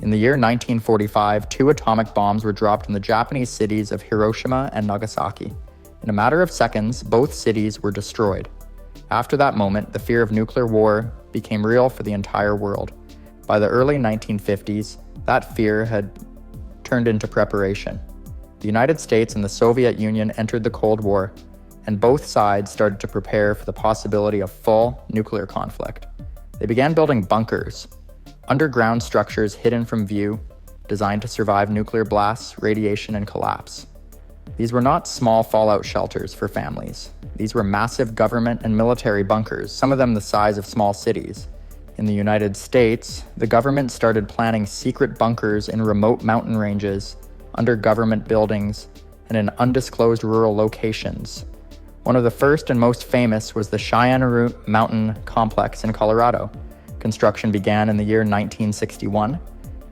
In the year 1945, 2 atomic bombs were dropped in the Japanese cities of Hiroshima and Nagasaki. In a matter of seconds, both cities were destroyed. After that moment, the fear of nuclear war became real for the entire world. By the early 1950s, that fear had turned into preparation. The United States and the Soviet Union entered the Cold War, and both sides started to prepare for the possibility of full nuclear conflict. They began building bunkers, underground structures hidden from view, designed to survive nuclear blasts, radiation, and collapse. These were not small fallout shelters for families. These were massive government and military bunkers, some of them the size of small cities. In the United States, the government started planning secret bunkers in remote mountain ranges, under government buildings, and in undisclosed rural locations. One of the first and most famous was the Cheyenne Mountain Complex in Colorado. Construction began in the year 1961.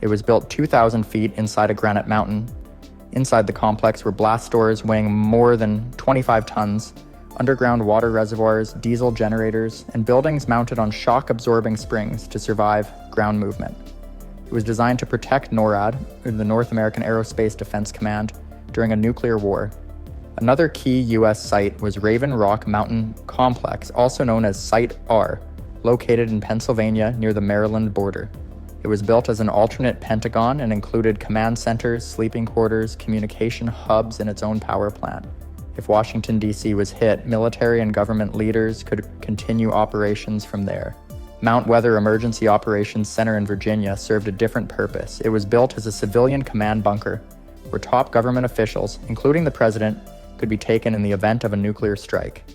It was built 2,000 feet inside a granite mountain. Inside the complex were blast doors weighing more than 25 tons, underground water reservoirs, diesel generators, and buildings mounted on shock-absorbing springs to survive ground movement. It was designed to protect NORAD, the North American Aerospace Defense Command, during a nuclear war. Another key U.S. site was Raven Rock Mountain Complex, also known as Site R, located in Pennsylvania near the Maryland border. It was built as an alternate Pentagon and included command centers, sleeping quarters, communication hubs, and its own power plant. If Washington, D.C. was hit, military and government leaders could continue operations from there. Mount Weather Emergency Operations Center in Virginia served a different purpose. It was built as a civilian command bunker where top government officials, including the president, could be taken in the event of a nuclear strike.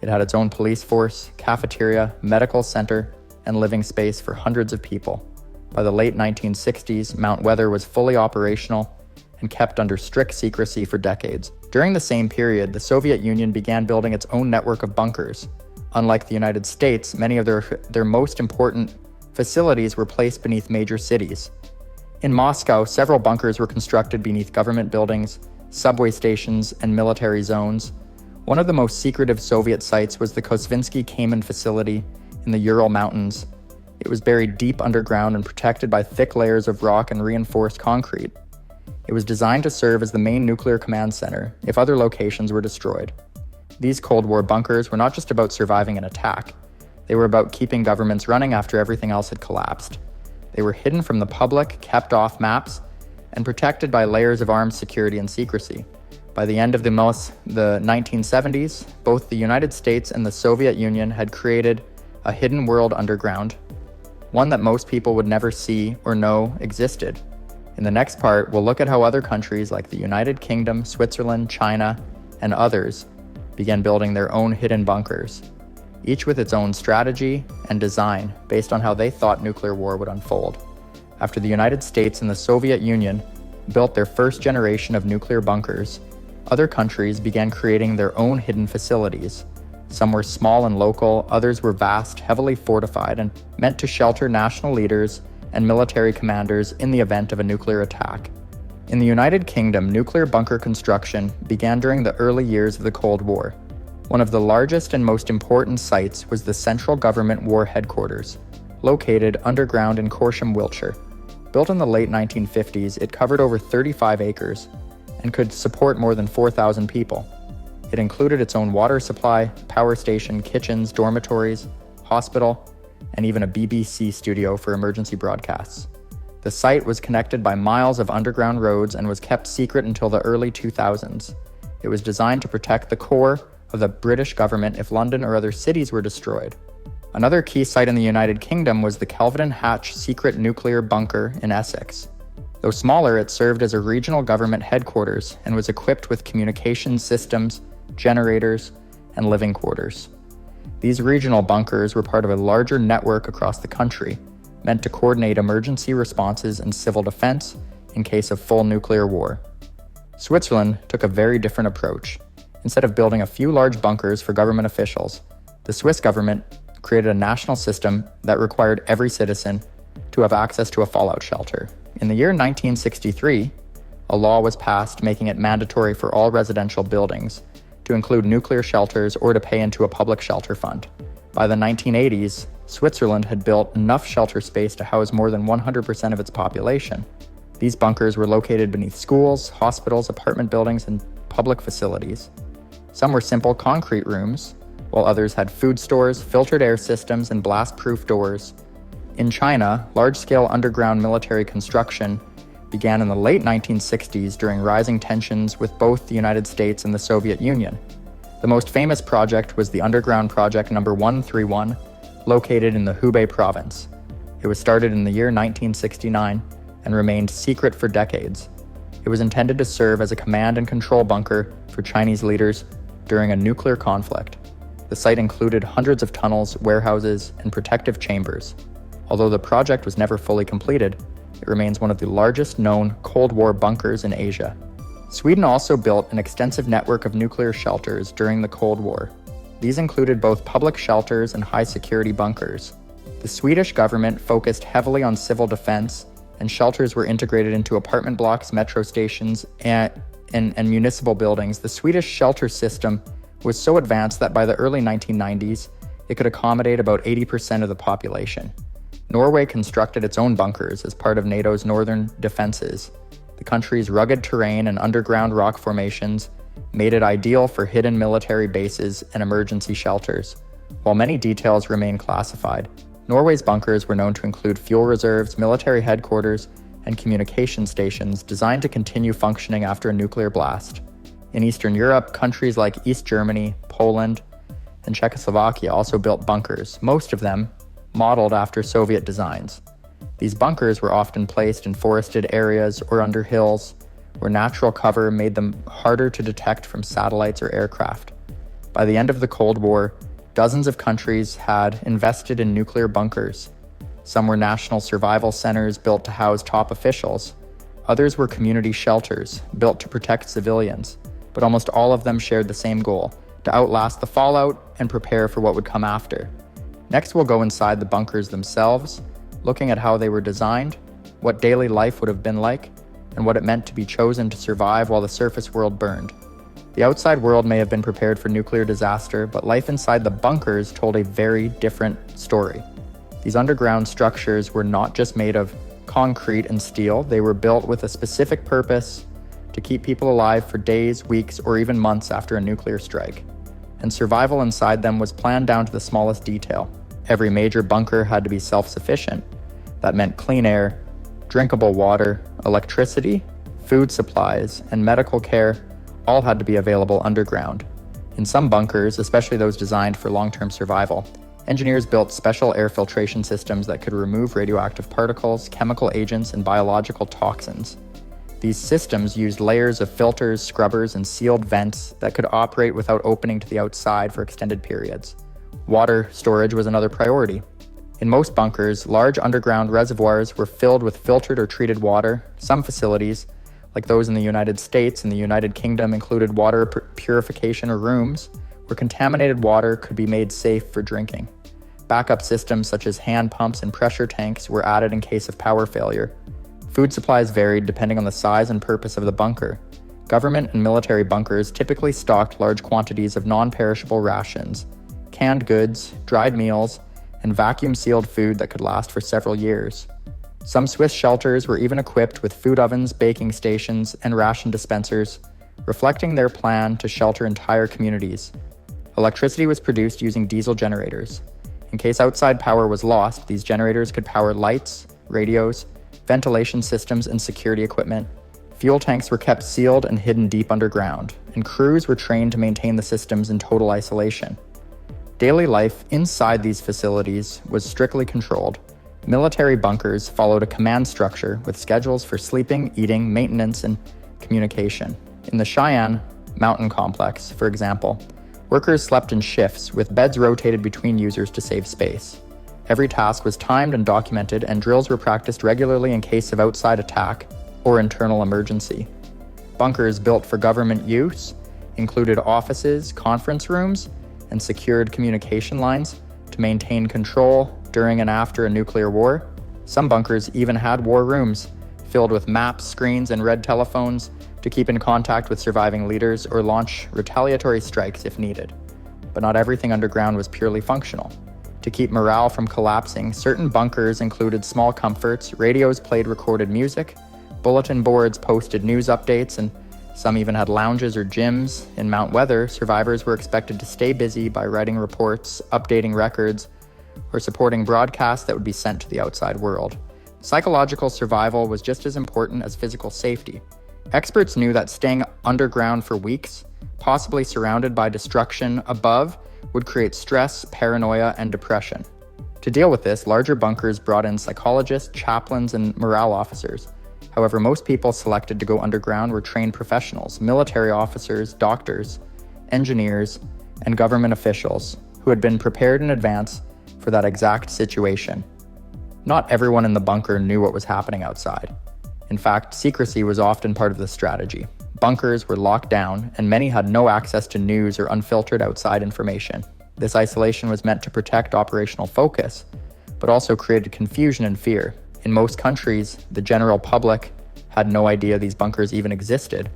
It had its own police force, cafeteria, medical center, and living space for hundreds of people. By the late 1960s, Mount Weather was fully operational and kept under strict secrecy for decades. During the same period, the Soviet Union began building its own network of bunkers. Unlike the United States, many of their most important facilities were placed beneath major cities. In Moscow, several bunkers were constructed beneath government buildings, subway stations, and military zones. One of the most secretive Soviet sites was the Kosvinsky Kamen facility in the Ural Mountains. It was buried deep underground and protected by thick layers of rock and reinforced concrete. It was designed to serve as the main nuclear command center if other locations were destroyed. These Cold War bunkers were not just about surviving an attack. They were about keeping governments running after everything else had collapsed. They were hidden from the public, kept off maps, and protected by layers of armed security and secrecy. By the end of the 1970s, both the United States and the Soviet Union had created a hidden world underground, one that most people would never see or know existed. In the next part, we'll look at how other countries like the United Kingdom, Switzerland, China, and others began building their own hidden bunkers, each with its own strategy and design based on how they thought nuclear war would unfold. After the United States and the Soviet Union built their first generation of nuclear bunkers, other countries began creating their own hidden facilities. Some were small and local, others were vast, heavily fortified, and meant to shelter national leaders and military commanders in the event of a nuclear attack. In the United Kingdom, nuclear bunker construction began during the early years of the Cold War. One of the largest and most important sites was the Central Government War Headquarters, located underground in Corsham, Wiltshire. Built in the late 1950s, it covered over 35 acres and could support more than 4,000 people. It included its own water supply, power station, kitchens, dormitories, hospital, and even a BBC studio for emergency broadcasts. The site was connected by miles of underground roads and was kept secret until the early 2000s. It was designed to protect the core of the British government if London or other cities were destroyed. Another key site in the United Kingdom was the Kelvedon Hatch secret nuclear bunker in Essex. Though smaller, it served as a regional government headquarters and was equipped with communications systems, generators, and living quarters. These regional bunkers were part of a larger network across the country, meant to coordinate emergency responses and civil defense in case of full nuclear war. Switzerland took a very different approach. Instead of building a few large bunkers for government officials, the Swiss government created a national system that required every citizen to have access to a fallout shelter. In the year 1963, a law was passed making it mandatory for all residential buildings to include nuclear shelters or to pay into a public shelter fund. By the 1980s, Switzerland had built enough shelter space to house more than 100% of its population. These bunkers were located beneath schools, hospitals, apartment buildings, and public facilities. Some were simple concrete rooms, while others had food stores, filtered air systems, and blast-proof doors. In China, large-scale underground military construction began in the late 1960s during rising tensions with both the United States and the Soviet Union. The most famous project was the Underground Project No. 131, located in the Hubei province. It was started in the year 1969 and remained secret for decades. It was intended to serve as a command and control bunker for Chinese leaders during a nuclear conflict. The site included hundreds of tunnels, warehouses, and protective chambers. Although the project was never fully completed, it remains one of the largest known Cold War bunkers in Asia. Sweden also built an extensive network of nuclear shelters during the Cold War. These included both public shelters and high-security bunkers. The Swedish government focused heavily on civil defense, and shelters were integrated into apartment blocks, metro stations, and municipal buildings. The Swedish shelter system was so advanced that by the early 1990s, it could accommodate about 80% of the population. Norway constructed its own bunkers as part of NATO's northern defenses. The country's rugged terrain and underground rock formations made it ideal for hidden military bases and emergency shelters. While many details remain classified, Norway's bunkers were known to include fuel reserves, military headquarters, and communication stations designed to continue functioning after a nuclear blast. In Eastern Europe, countries like East Germany, Poland, and Czechoslovakia also built bunkers, most of them modeled after Soviet designs. These bunkers were often placed in forested areas or under hills, where natural cover made them harder to detect from satellites or aircraft. By the end of the Cold War, dozens of countries had invested in nuclear bunkers. Some were national survival centers built to house top officials. Others were community shelters built to protect civilians, but almost all of them shared the same goal: to outlast the fallout and prepare for what would come after. Next, we'll go inside the bunkers themselves, looking at how they were designed, what daily life would have been like, and what it meant to be chosen to survive while the surface world burned. The outside world may have been prepared for nuclear disaster, but life inside the bunkers told a very different story. These underground structures were not just made of concrete and steel, they were built with a specific purpose: to keep people alive for days, weeks, or even months after a nuclear strike. And survival inside them was planned down to the smallest detail. Every major bunker had to be self-sufficient. That meant clean air, drinkable water, electricity, food supplies, and medical care all had to be available underground. In some bunkers, especially those designed for long-term survival, engineers built special air filtration systems that could remove radioactive particles, chemical agents, and biological toxins. These systems used layers of filters, scrubbers, and sealed vents that could operate without opening to the outside for extended periods. Water storage was another priority. In most bunkers, large underground reservoirs were filled with filtered or treated water. Some facilities, like those in the United States and the United Kingdom, included water purification rooms where contaminated water could be made safe for drinking. Backup systems such as hand pumps and pressure tanks were added in case of power failure. Food supplies varied depending on the size and purpose of the bunker. Government and military bunkers typically stocked large quantities of non-perishable rations, canned goods, dried meals, and vacuum-sealed food that could last for several years. Some Swiss shelters were even equipped with food ovens, baking stations, and ration dispensers, reflecting their plan to shelter entire communities. Electricity was produced using diesel generators. In case outside power was lost, these generators could power lights, radios, ventilation systems, and security equipment. Fuel tanks were kept sealed and hidden deep underground, and crews were trained to maintain the systems in total isolation. Daily life inside these facilities was strictly controlled. Military bunkers followed a command structure with schedules for sleeping, eating, maintenance, and communication. In the Cheyenne Mountain Complex, for example, workers slept in shifts with beds rotated between users to save space. Every task was timed and documented, and drills were practiced regularly in case of outside attack or internal emergency. Bunkers built for government use included offices, conference rooms, and secured communication lines to maintain control during and after a nuclear war. Some bunkers even had war rooms filled with maps, screens, and red telephones to keep in contact with surviving leaders or launch retaliatory strikes if needed. But not everything underground was purely functional. To keep morale from collapsing, certain bunkers included small comforts, radios played recorded music, bulletin boards posted news updates, and some even had lounges or gyms. In Mount Weather, survivors were expected to stay busy by writing reports, updating records, or supporting broadcasts that would be sent to the outside world. Psychological survival was just as important as physical safety. Experts knew that staying underground for weeks, possibly surrounded by destruction above, would create stress, paranoia, and depression. To deal with this, larger bunkers brought in psychologists, chaplains, and morale officers. However, most people selected to go underground were trained professionals, military officers, doctors, engineers, and government officials who had been prepared in advance for that exact situation. Not everyone in the bunker knew what was happening outside. In fact, secrecy was often part of the strategy. Bunkers were locked down, and many had no access to news or unfiltered outside information. This isolation was meant to protect operational focus, but also created confusion and fear. In most countries, the general public had no idea these bunkers even existed.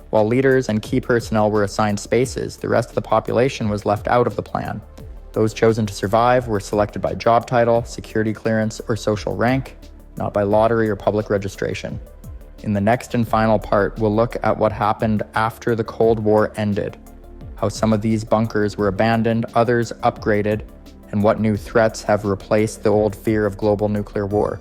While leaders and key personnel were assigned spaces, the rest of the population was left out of the plan. Those chosen to survive were selected by job title, security clearance, or social rank, not by lottery or public registration. In the next and final part, we'll look at what happened after the Cold War ended, how some of these bunkers were abandoned, others upgraded, and what new threats have replaced the old fear of global nuclear war.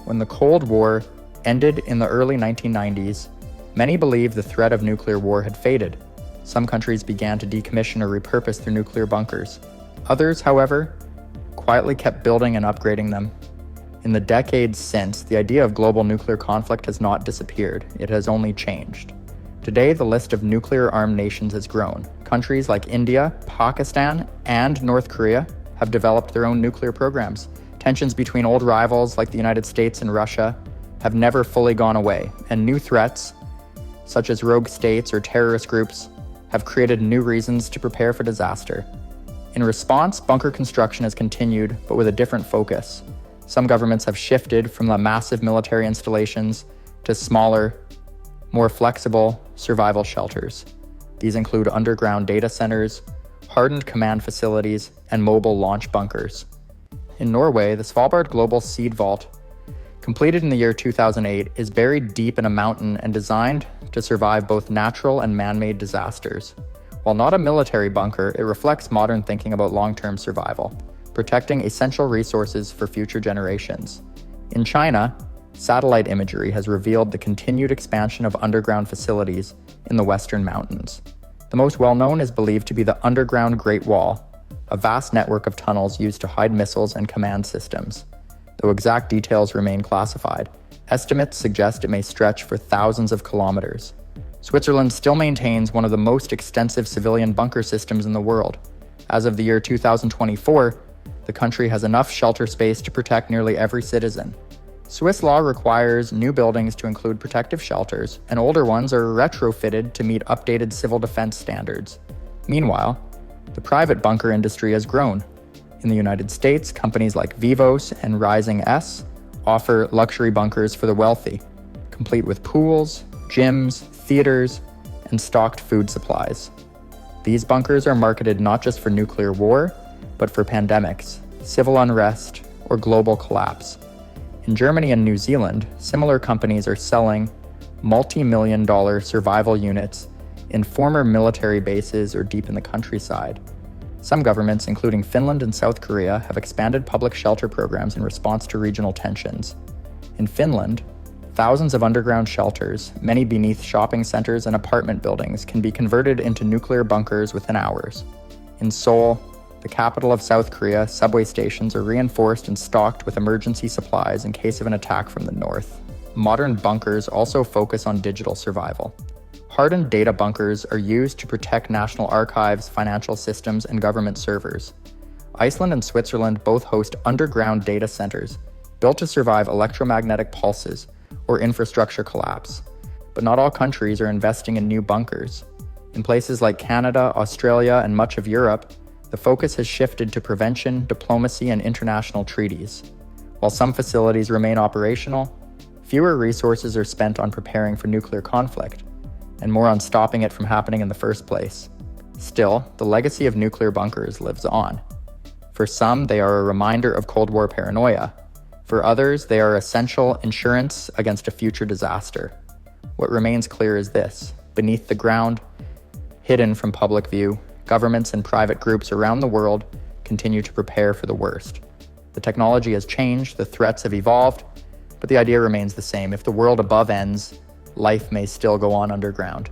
When the Cold War ended in the early 1990s, many believed the threat of nuclear war had faded. Some countries began to decommission or repurpose their nuclear bunkers. Others, however, quietly kept building and upgrading them. In the decades since, the idea of global nuclear conflict has not disappeared, it has only changed. Today, the list of nuclear-armed nations has grown. Countries like India, Pakistan, and North Korea have developed their own nuclear programs. Tensions between old rivals like the United States and Russia have never fully gone away, and new threats, such as rogue states or terrorist groups, have created new reasons to prepare for disaster. In response, bunker construction has continued, but with a different focus. Some governments have shifted from the massive military installations to smaller, more flexible survival shelters. These include underground data centers, hardened command facilities, and mobile launch bunkers. In Norway, the Svalbard Global Seed Vault, completed in the year 2008, is buried deep in a mountain and designed to survive both natural and man-made disasters. While not a military bunker, it reflects modern thinking about long-term survival, protecting essential resources for future generations. In China, satellite imagery has revealed the continued expansion of underground facilities in the Western Mountains. The most well-known is believed to be the underground Great Wall, a vast network of tunnels used to hide missiles and command systems. Though exact details remain classified, estimates suggest it may stretch for thousands of kilometers. Switzerland still maintains one of the most extensive civilian bunker systems in the world. As of the year 2024, the country has enough shelter space to protect nearly every citizen. Swiss law requires new buildings to include protective shelters, and older ones are retrofitted to meet updated civil defense standards. Meanwhile, the private bunker industry has grown. In the United States, companies like Vivos and Rising S offer luxury bunkers for the wealthy, complete with pools, gyms, theaters, and stocked food supplies. These bunkers are marketed not just for nuclear war, but for pandemics, civil unrest, or global collapse. In Germany and New Zealand, similar companies are selling multi-million-dollar survival units in former military bases or deep in the countryside. Some governments, including Finland and South Korea, have expanded public shelter programs in response to regional tensions. In Finland, thousands of underground shelters, many beneath shopping centers and apartment buildings, can be converted into nuclear bunkers within hours. In Seoul, the capital of South Korea, subway stations are reinforced and stocked with emergency supplies in case of an attack from the north. Modern bunkers also focus on digital survival. Hardened data bunkers are used to protect national archives, financial systems, and government servers. Iceland and Switzerland both host underground data centers built to survive electromagnetic pulses or infrastructure collapse. But not all countries are investing in new bunkers. In places like Canada, Australia, and much of Europe, the focus has shifted to prevention, diplomacy, and international treaties. While some facilities remain operational, fewer resources are spent on preparing for nuclear conflict, and more on stopping it from happening in the first place. Still, the legacy of nuclear bunkers lives on. For some, they are a reminder of Cold War paranoia. For others, they are essential insurance against a future disaster. What remains clear is this: beneath the ground, hidden from public view, governments and private groups around the world continue to prepare for the worst. The technology has changed, the threats have evolved, but the idea remains the same. If the world above ends, life may still go on underground.